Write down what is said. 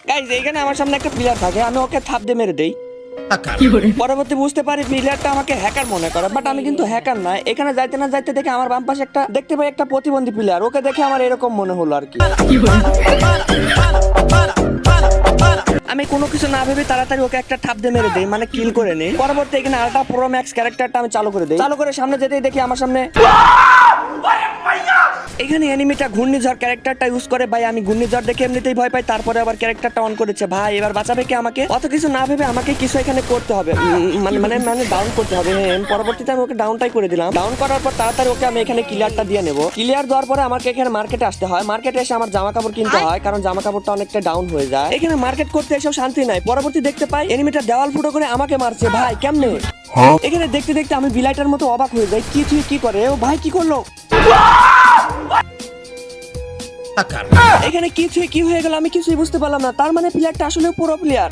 Guys এইখানে আমার সামনে একটা প্লেয়ার থাকে, আমি ওকে থাপ দিয়ে মেরে দেই। পরবর্তী বুঝতে পারি প্লেয়ারটা আমাকে হ্যাকার মনে করে, বাট আমি কিন্তু হ্যাকার না। এখানে যাইতে না যাইতে দেখে আমার বাম পাশে একটা দেখতে পাই একটা প্রতিবন্ধী প্লেয়ার, ওকে দেখে আমার এরকম মনে হলো আর কি। আমি কোনো কিছু না ভেবে তাড়াতাড়ি ওকে একটা ঠাপ দিয়ে মেরে দেই, মানে কিল করে নেই। পরবর্তী এখানে আলট্রা প্রো ম্যাক্স ক্যারেক্টারটা আমি চালু করে দেই। চালু করে সামনে যেতেই দেখি আমার সামনে এখানে এনিমিটা ঘূর্ণিঝড় ক্যারেক্টারটা ইউজ করে। ভাই আমি ঘূর্ণিঝড় দেখে এমনিতেই ভয় পাই, তারপরে আবার ক্যারেক্টারটা অন করেছে। ভাই এবার বাঁচাবে কি আমাকে? অত কিছু না ভেবে আমাকে কিছু এখানে করতে হবে, মানে ডাউন করতে হবে। পরবর্তীতে আমি ওকে ডাউনটাই করে দিলাম। ডাউন করার পর তাড়াতাড়ি ওকে আমি এখানে ক্লিয়ারটা দিয়ে নেব। ক্লিয়ার দেওয়ার পরে আমাকে এখানে মার্কেটে আসতে হয়। মার্কেটে এসে আমার জামা কাপড় কিনতে হয়, কারণ জামা কাপড়টা অনেকটা ডাউন হয়ে যায়। এখানে মার্কেট করতে এসেও শান্তি নাই। পরবর্তী দেখতে পাই এনিমিটা দেওয়াল ফুটো করে আমাকে মারছে। ভাই কেমনে? এখানে দেখতে দেখতে আমি বিলাইটার মতো অবাক হয়ে যাই, কি তুই কি করে? ও ভাই কি করলো? এখানে কি হয়ে গেল আমি কিছুই বুঝতে পারলাম না। তার মানে প্লেয়ারটা আসলে পুরো প্লেয়ার।